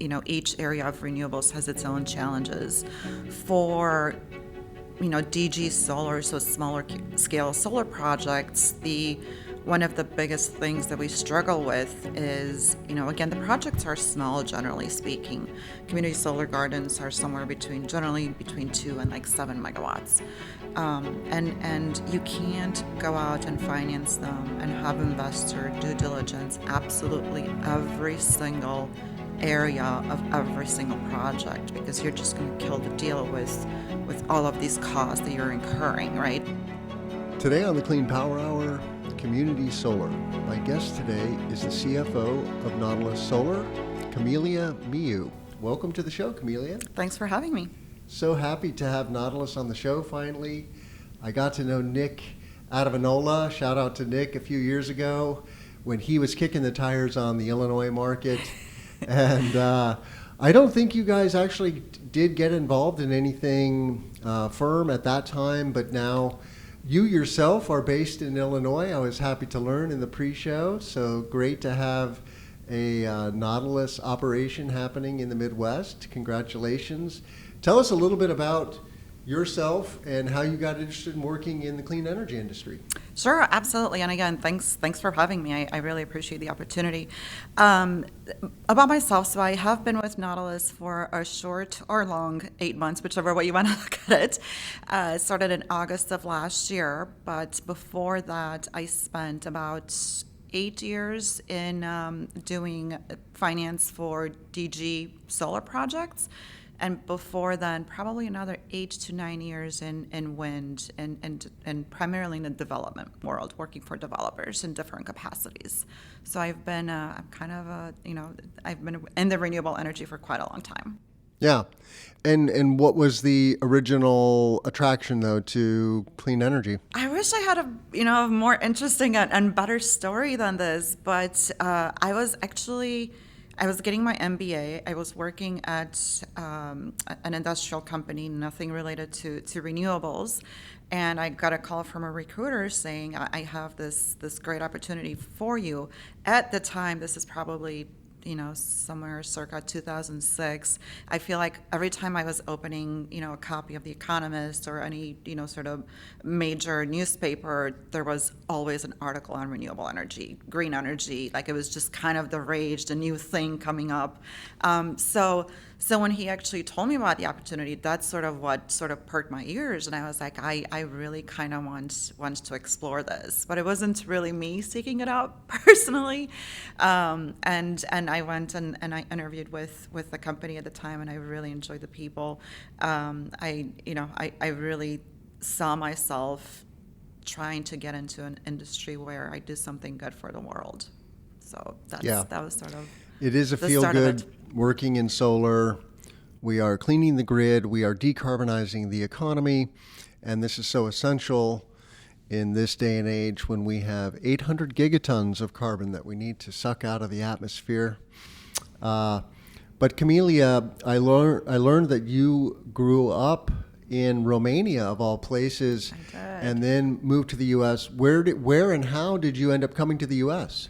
Each area of renewables has its own challenges. For DG solar, so smaller scale solar projects, the one of the biggest things that we struggle with is, again, the projects are small, generally speaking. Community solar gardens are generally between 2 and like 7 megawatts. And you can't go out and finance them and have investor due diligence absolutely every single area of every single project, because you're just going to kill the deal with all of these costs that you're incurring, right? Today on the Clean Power Hour, Community Solar. My guest today is the CFO of Nautilus Solar, Camelia Miu. Welcome to the show, Camelia. Thanks for having me. So happy to have Nautilus on the show finally. I got to know Nick out of Enola. Shout out to Nick a few years ago when he was kicking the tires on the Illinois market. And I don't think you guys actually did get involved in anything firm at that time, but now you yourself are based in Illinois. I was happy to learn in the pre-show, so great to have a Nautilus operation happening in the Midwest. Congratulations. Tell us a little bit about yourself and how you got interested in working in the clean energy industry. Sure, absolutely. And again, thanks for having me. I really appreciate the opportunity. About myself, so I have been with Nautilus for a short or long 8 months, whichever way you want to look at it. Started in August of last year, but before that, I spent about 8 years in doing finance for DG solar projects. And before then, probably another 8 to 9 years in wind and primarily in the development world, working for developers in different capacities. So I've been, I've been in the renewable energy for quite a long time. Yeah. And what was the original attraction, though, to clean energy? I wish I had a more interesting and better story than this, but I was getting my MBA. I was working at an industrial company, nothing related to renewables. And I got a call from a recruiter saying, I have this great opportunity for you. At the time, this is probably somewhere circa 2006. I feel like every time I was opening, a copy of The Economist or any, sort of major newspaper, there was always an article on renewable energy, green energy. Like it was just kind of the rage, the new thing coming up. So when he actually told me about the opportunity, that's sort of what sort of perked my ears, and I was like, I really kind of want to explore this, but it wasn't really me seeking it out personally. And I went and I interviewed with the company at the time, and I really enjoyed the people. I really saw myself trying to get into an industry where I do something good for the world. So that was sort of it is a feel good working in solar. We are cleaning the grid. We are decarbonizing the economy. And this is so essential in this day and age when we have 800 gigatons of carbon that we need to suck out of the atmosphere. But Camelia, I learned that you grew up in Romania, of all places, and then moved to the U.S. Where and how did you end up coming to the U.S.?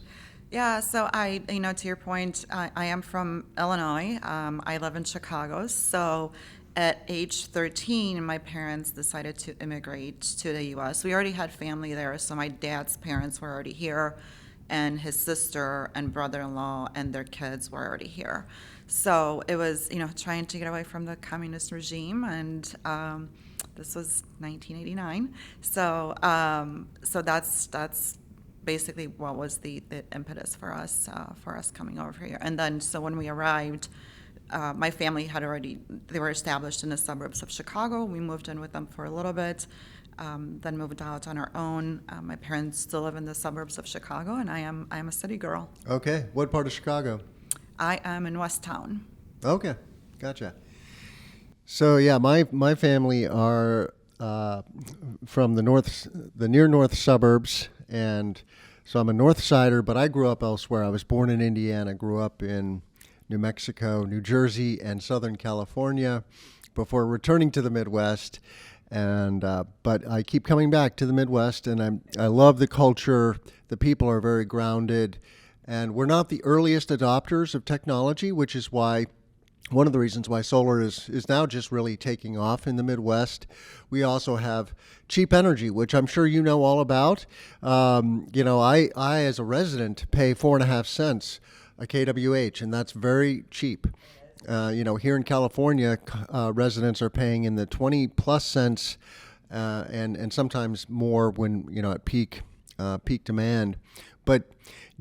Yeah, so to your point, I am from Illinois. I live in Chicago. So at age 13, my parents decided to immigrate to the U.S. We already had family there, so my dad's parents were already here, and his sister and brother-in-law and their kids were already here. So it was, trying to get away from the communist regime, and this was 1989. So that's basically what was the impetus for us coming over here. And then so when we arrived, my family they were established in the suburbs of Chicago. We moved in with them for a little bit, then moved out on our own. My parents still live in the suburbs of Chicago, and I am a city girl. Okay. What part of Chicago? I am in West Town. Okay. Gotcha. So yeah, my family are from the near north suburbs, and so I'm a North Sider, but I grew up elsewhere. I was born in Indiana, grew up in New Mexico, New Jersey, and Southern California before returning to the Midwest. And but I keep coming back to the Midwest, and I love the culture. The people are very grounded. And we're not the earliest adopters of technology, which is why one of the reasons why solar is now just really taking off in the Midwest. We also have cheap energy, which I'm sure you know all about. I as a resident pay 4.5 cents a kWh, and that's very cheap. Here in California, residents are paying in the 20 plus cents, and sometimes more when at peak demand. But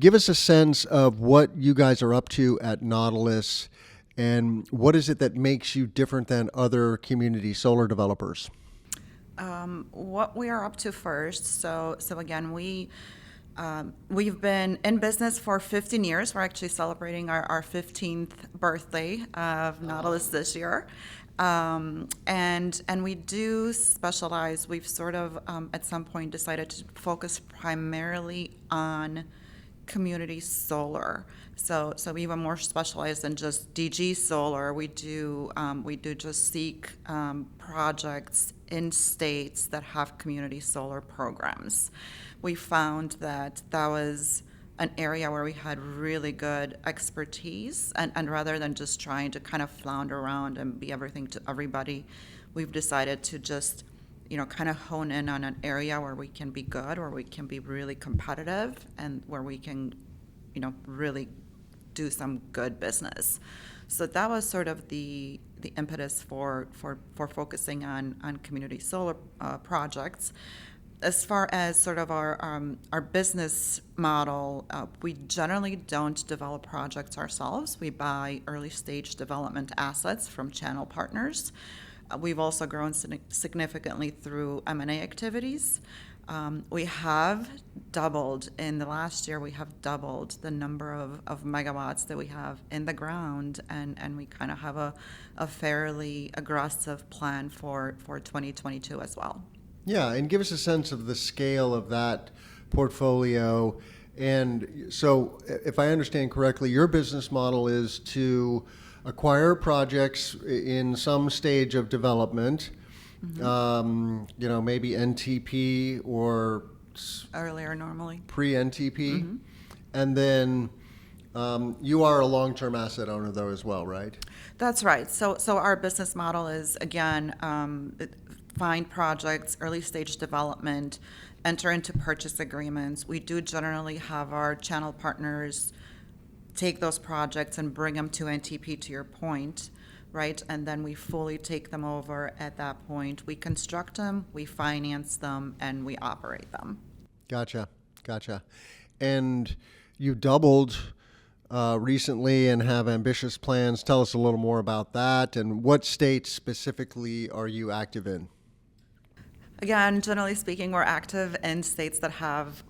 give us a sense of what you guys are up to at Nautilus, and what is it that makes you different than other community solar developers? What we are up to first. So again, we've been in business for 15 years. We're actually celebrating our 15th birthday of Nautilus this year. And we do specialize. We've sort of at some point decided to focus primarily on community solar. So we even more specialized than just DG solar. We do just seek projects in states that have community solar programs. We found that was an area where we had really good expertise, and rather than just trying to kind of flounder around and be everything to everybody, we've decided to just kind of hone in on an area where we can be good, where we can be really competitive, and where we can really do some good business. So that was sort of the impetus for focusing on community solar projects. As far as sort of our business model, we generally don't develop projects ourselves. We buy early stage development assets from channel partners. We've also grown significantly through M&A activities. We have doubled in the last year. We have doubled the number of megawatts that we have in the ground, and we kind of have a fairly aggressive plan for 2022 as well. Yeah, and give us a sense of the scale of that portfolio. And so, if I understand correctly, your business model is to acquire projects in some stage of development, maybe NTP or earlier normally pre-NTP, and then you are a long-term asset owner though as well, right? That's right. So our business model is, again, find projects, early stage development, enter into purchase agreements. We do generally have our channel partners take those projects and bring them to NTP, to your point, right? And then we fully take them over at that point. We construct them, we finance them, and we operate them. Gotcha. And you doubled recently and have ambitious plans. Tell us a little more about that, and what states specifically are you active in? Again, generally speaking, we're active in states that have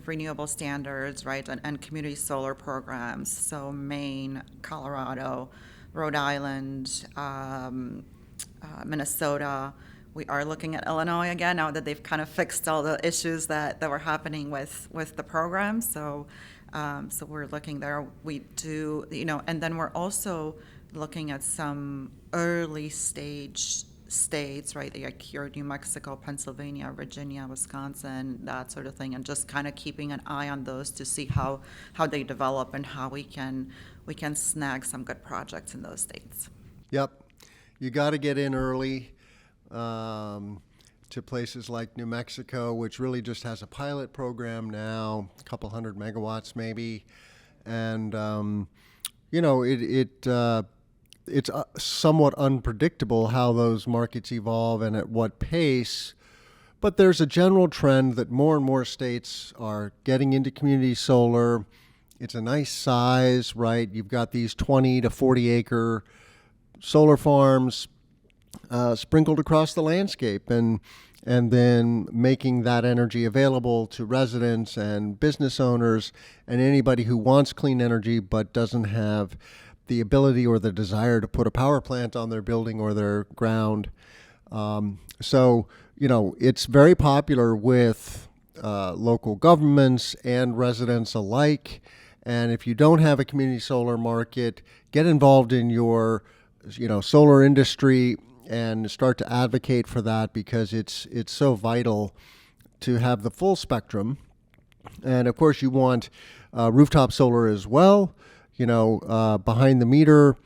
renewable standards, right, and community solar programs. So Maine, Colorado, Rhode Island, Minnesota. We are looking at Illinois again now that they've kind of fixed all the issues that were happening with the program. So we're looking there. We do, and then we're also looking at some early stage states, right, like here, New Mexico, Pennsylvania, Virginia, Wisconsin, that sort of thing, and just kind of keeping an eye on those to see how they develop and how we can snag some good projects in those states. Yep, you got to get in early to places like New Mexico, which really just has a pilot program now, a couple hundred megawatts maybe, and it's somewhat unpredictable how those markets evolve and at what pace, but there's a general trend that more and more states are getting into community solar. It's a nice size, right? You've got these 20 to 40 acre solar farms sprinkled across the landscape, and then making that energy available to residents and business owners and anybody who wants clean energy but doesn't have the ability or the desire to put a power plant on their building or their ground. So it's very popular with local governments and residents alike. And if you don't have a community solar market, get involved in your solar industry and start to advocate for that, because it's so vital to have the full spectrum And of course, you want rooftop solar as well. Behind the meter,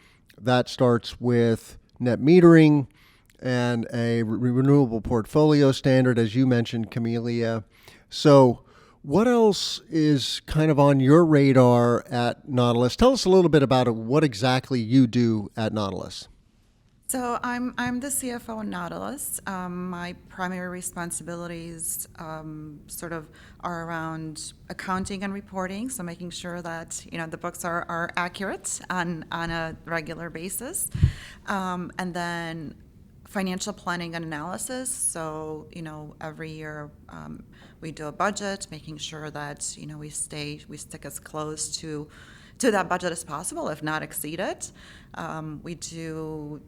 that starts with net metering and a renewable portfolio standard, as you mentioned, Camellia. So, what else is kind of on your radar at Nautilus? Tell us a little bit about it, what exactly you do at Nautilus. So I'm the CFO at Nautilus. My primary responsibilities sort of are around accounting and reporting, so making sure that the books are accurate on a regular basis, and then financial planning and analysis. So every year we do a budget, making sure that we stick as close to that budget as possible, if not exceed it. We do,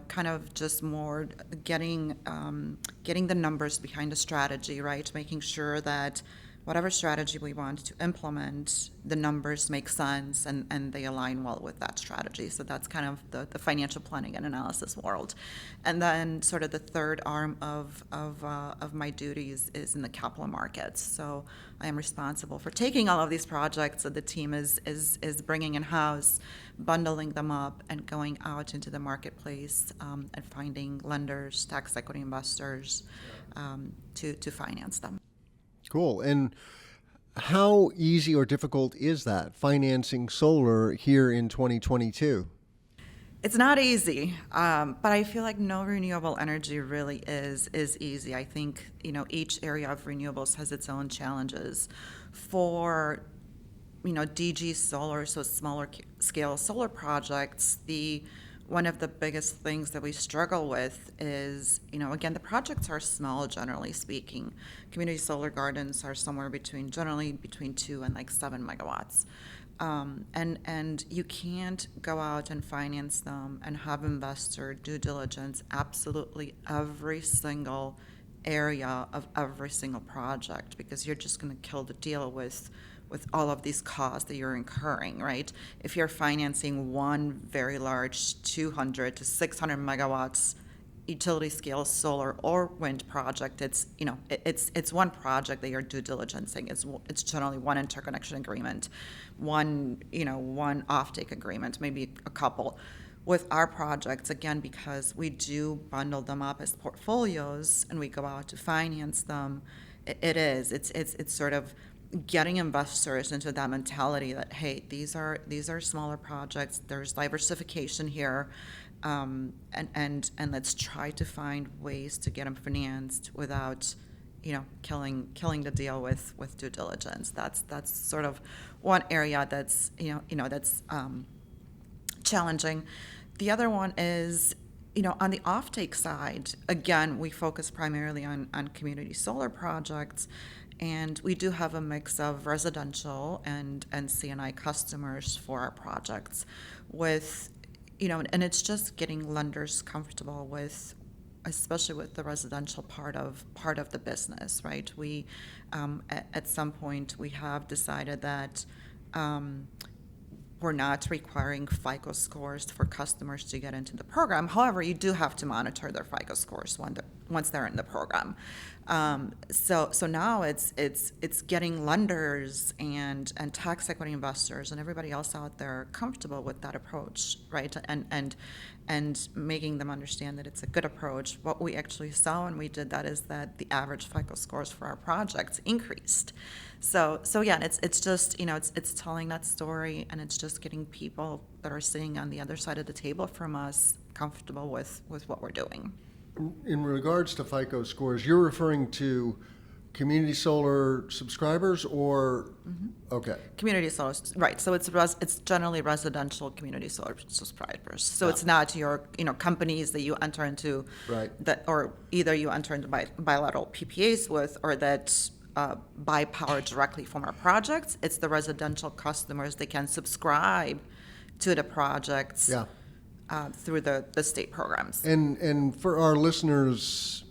kind of just more getting the numbers behind the strategy, right? Making sure that whatever strategy we want to implement, the numbers make sense and they align well with that strategy. So that's kind of the financial planning and analysis world. And then sort of the third arm of my duties is in the capital markets. So I am responsible for taking all of these projects that the team is bringing in-house, bundling them up, and going out into the marketplace and finding lenders, tax equity investors to finance them. Cool. And how easy or difficult is that, financing solar here in 2022? It's not easy, but I feel like no renewable energy really is easy. I think each area of renewables has its own challenges. For DG solar, so smaller scale solar projects, one of the biggest things that we struggle with is, again, the projects are small, generally speaking. Community solar gardens are generally between 2 and 7 megawatts. And you can't go out and finance them and have investor due diligence absolutely every single area of every single project, because you're just going to kill the deal with all of these costs that you're incurring, right? If you're financing one very large 200 to 600 megawatts utility scale solar or wind project, it's one project that you're due diligencing. It's generally one interconnection agreement, one offtake agreement, maybe a couple. With our projects, again, because we do bundle them up as portfolios and we go out to finance them, it's sort of getting investors into that mentality that, hey, these are smaller projects, there's diversification here, and let's try to find ways to get them financed without killing the deal with due diligence. That's sort of one area that's that's challenging. The other one is on the offtake side, again, we focus primarily on community solar projects. And we do have a mix of residential and C&I customers for our projects, and it's just getting lenders comfortable with, especially with the residential part of the business, right? We, at some point, we have decided that we're not requiring FICO scores for customers to get into the program. However, you do have to monitor their FICO scores once they're in the program. So now it's getting lenders and tax equity investors and everybody else out there comfortable with that approach, right? And making them understand that it's a good approach. What we actually saw when we did that is that the average FICO scores for our projects increased. So yeah, it's just it's telling that story, and it's just getting people that are sitting on the other side of the table from us comfortable with what we're doing. In regards to FICO scores, you're referring to community solar subscribers, or okay, community solar, right? So it's generally residential community solar subscribers. So it's not your companies that you enter into, right? That, or either you enter into bilateral PPAs with, or that buy power directly from our projects. It's the residential customers that can subscribe to the projects. Yeah. Through the state programs. And for our listeners'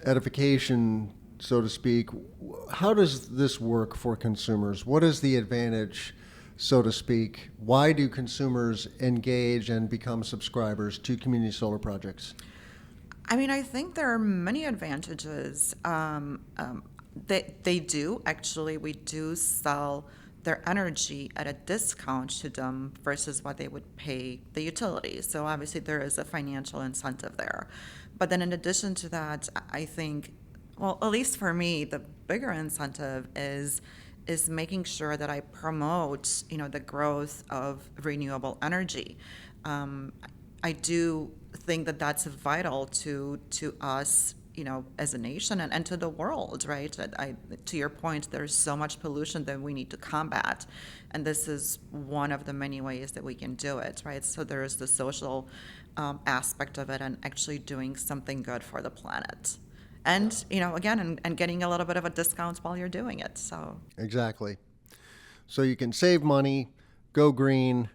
edification, so to speak, how does this work for consumers? What is the advantage, so to speak? Why do consumers engage and become subscribers to community solar projects? I mean, I think there are many advantages. They do actually. We do sell their energy at a discount to them versus what they would pay the utilities. So obviously there is a financial incentive there. But then in addition to that, I think, well, at least for me, the bigger incentive is making sure that I promote, the growth of renewable energy. Um, I do think that that's vital to us, as a nation and to the world, right? To your point, there's so much pollution that we need to combat, and this is one of the many ways that we can do it, right? So there is the social aspect of it and actually doing something good for the planet. And, again, and getting a little bit of a discount while you're doing it. So Exactly. So you can save money, go green,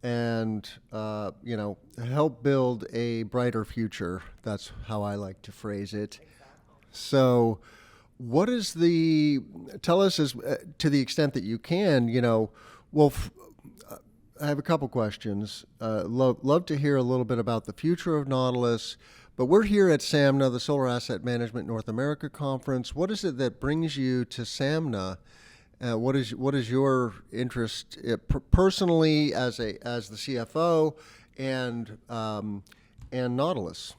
and help build a brighter future. That's how I like to phrase it. So, what is the tell us as to the extent that you can? Well, I have a couple questions. Love to hear a little bit about the future of Nautilus. But we're here at SAMNA, the Solar Asset Management North America Conference. What is it that brings you to SAMNA? What is your interest personally as the CFO and Nautilus?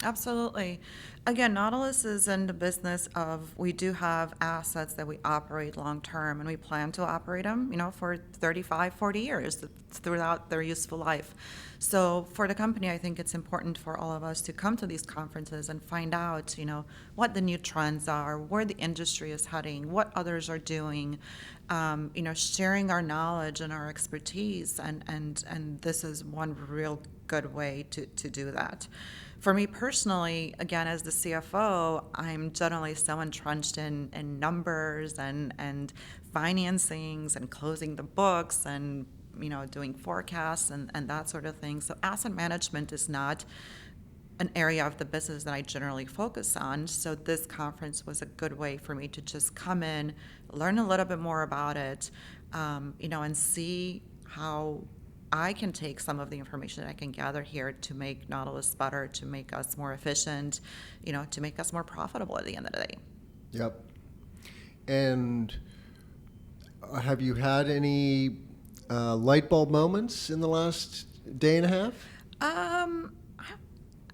absolutely. Again, Nautilus is in the business of, we do have assets that we operate long term, and we plan to operate them, for 35, 40 years throughout their useful life. So for the company, I think it's important for all of us to come to these conferences and find out, what the new trends are, where the industry is heading, what others are doing, sharing our knowledge and our expertise, and this is one real good way to do that. For me personally, again, as the CFO, I'm generally so entrenched in numbers and financings and closing the books and, doing forecasts and that sort of thing. So asset management is not an area of the business that I generally focus on. So this conference was a good way for me to just come in, learn a little bit more about it, and see how I can take some of the information that I can gather here to make Nautilus better, to make us more efficient, to make us more profitable at the end of the day. Yep. And have you had any light bulb moments in the last day and a half?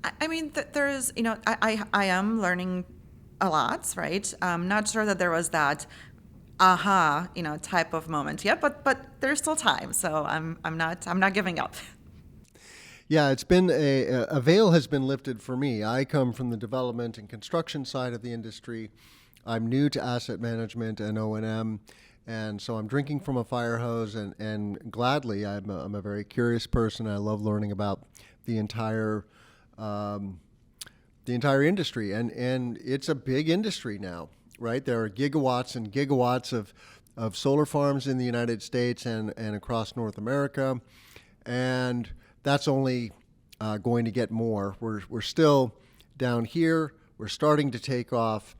I mean, there's, I am learning a lot, right? I'm not sure that there was that aha, type of moment yet, but there's still time, so I'm not giving up. Yeah, it's been a veil has been lifted for me. I come from the development and construction side of the industry. I'm new to asset management and O&M, and so I'm drinking from a fire hose, and gladly, I'm a very curious person. I love learning about the entire industry, and it's a big industry now, right? There are gigawatts and gigawatts of solar farms in the United States and across North America, and that's only going to get more. We're still down here. We're starting to take off,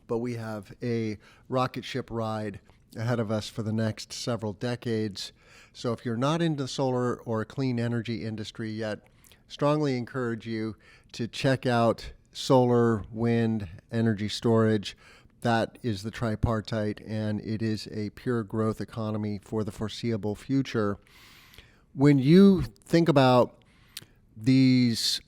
but we have a rocket ship ride ahead of us for the next several decades. So if you're not into the solar or clean energy industry yet, strongly encourage you to check out solar, wind, energy storage. That is the tripartite, and it is a pure growth economy for the foreseeable future. When you think about these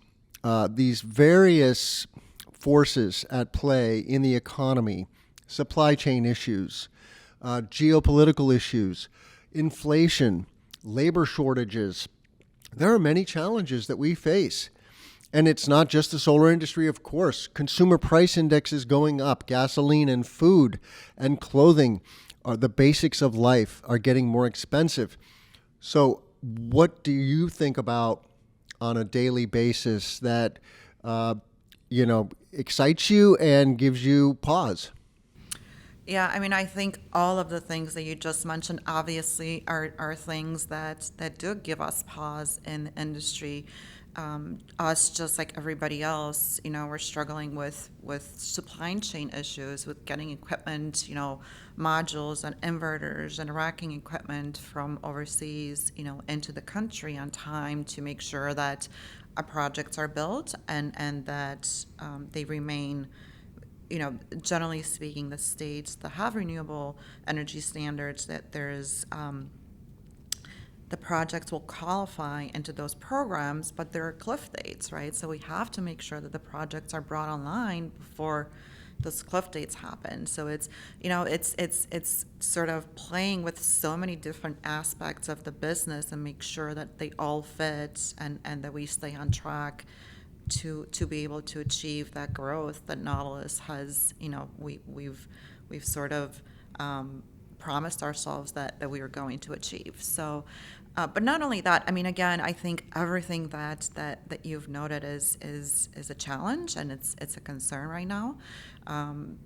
various forces at play in the economy, supply chain issues, geopolitical issues, inflation, labor shortages, there are many challenges that we face. And it's not just the solar industry, of course. Consumer price indexes going up, gasoline and food and clothing, the basics of life are getting more expensive. So what do you think about on a daily basis that, excites you and gives you pause? Yeah, I mean, I think all of the things that you just mentioned obviously are things that do give us pause in the industry. Us, just like everybody else, we're struggling with supply chain issues, with getting equipment, modules and inverters and racking equipment from overseas, into the country on time to make sure that our projects are built and that they remain generally speaking, the states that have renewable energy standards, that there's the projects will qualify into those programs, but there are cliff dates, right? So we have to make sure that the projects are brought online before those cliff dates happen. So it's sort of playing with so many different aspects of the business and make sure that they all fit and that we stay on track to be able to achieve that growth that Nautilus has. We've sort of promised ourselves that we were going to achieve. So, but not only that, I mean, again, I think everything that you've noted is a challenge, and it's a concern right now.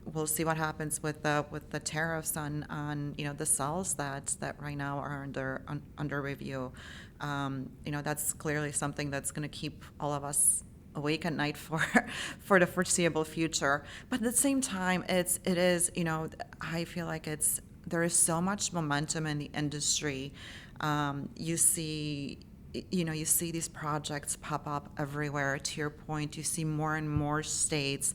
We'll see what happens with the tariffs on the cells that right now are under review. That's clearly something that's going to keep all of us awake at night for the foreseeable future. But at the same time, it is I feel like there is so much momentum in the industry. You see these projects pop up everywhere. To your point, you see more and more states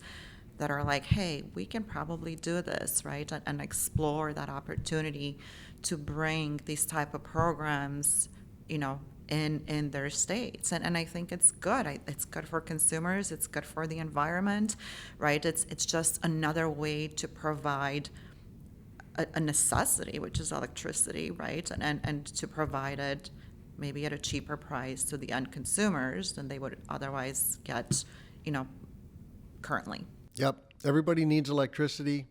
that are like, hey, we can probably do this, right? And explore that opportunity to bring these type of programs, in their states. And I think it's good. It's good for consumers. It's good for the environment, right? It's just another way to provide a necessity, which is electricity, right? And to provide it maybe at a cheaper price to the end consumers than they would otherwise get, currently. Yep. Everybody needs electricity.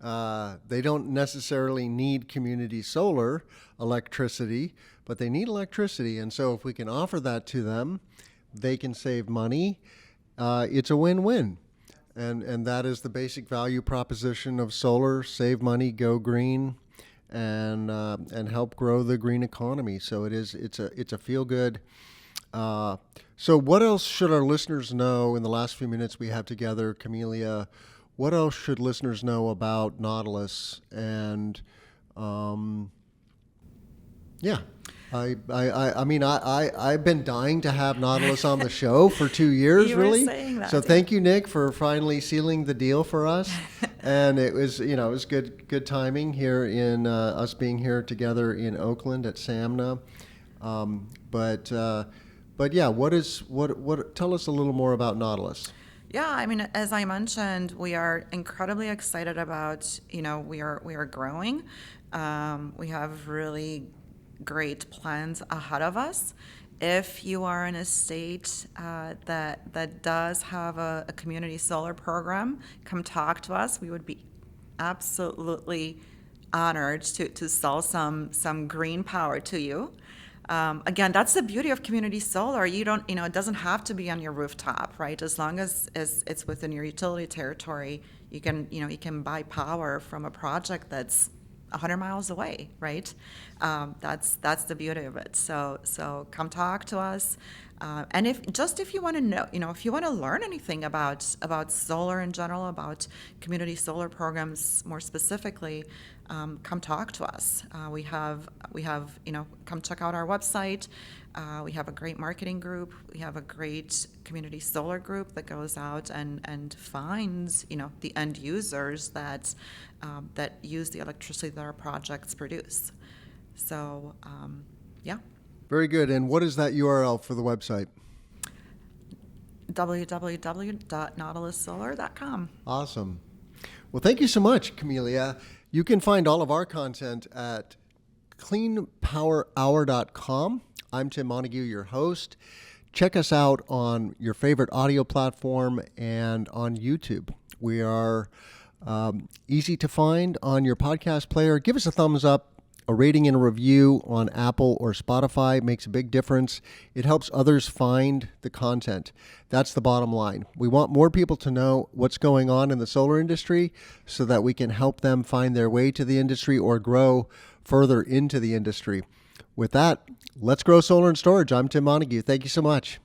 They don't necessarily need community solar electricity, but they need electricity. And so if we can offer that to them, they can save money. It's a win-win. And that is the basic value proposition of solar: save money, go green, and help grow the green economy. So it's a feel good. So what else should our listeners know in the last few minutes we have together, Camelia? What else should listeners know about Nautilus? And yeah. I mean, I've been dying to have Nautilus on the show for 2 years, You were really. saying that, So yeah. thank you, Nick, for finally sealing the deal for us. And it was good timing here in us being here together in Oakland at SAMNA. But yeah, tell us a little more about Nautilus. Yeah, I mean, as I mentioned, we are incredibly excited about, we are growing. We have really great plans ahead of us. If you are in a state that does have a community solar program, come talk to us. We would be absolutely honored to sell some green power to you. Again, that's the beauty of community solar. You don't, it doesn't have to be on your rooftop, right? As long as it's within your utility territory, you can buy power from a project that's 100 miles away, right? That's the beauty of it. So come talk to us. And if you want to know, if you want to learn anything about solar in general, about community solar programs more specifically, come talk to us. We have come check out our website. We have a great marketing group. We have a great community solar group that goes out and finds the end users that use the electricity that our projects produce. So yeah. Very good. And what is that URL for the website? www.nautilussolar.com. Awesome. Well, thank you so much, Camelia. You can find all of our content at cleanpowerhour.com. I'm Tim Montague, your host. Check us out on your favorite audio platform and on YouTube. We are easy to find on your podcast player. Give us a thumbs up. A rating and a review on Apple or Spotify makes a big difference. It helps others find the content. That's the bottom line. We want more people to know what's going on in the solar industry so that we can help them find their way to the industry or grow further into the industry. With that, let's grow solar and storage. I'm Tim Montague. Thank you so much.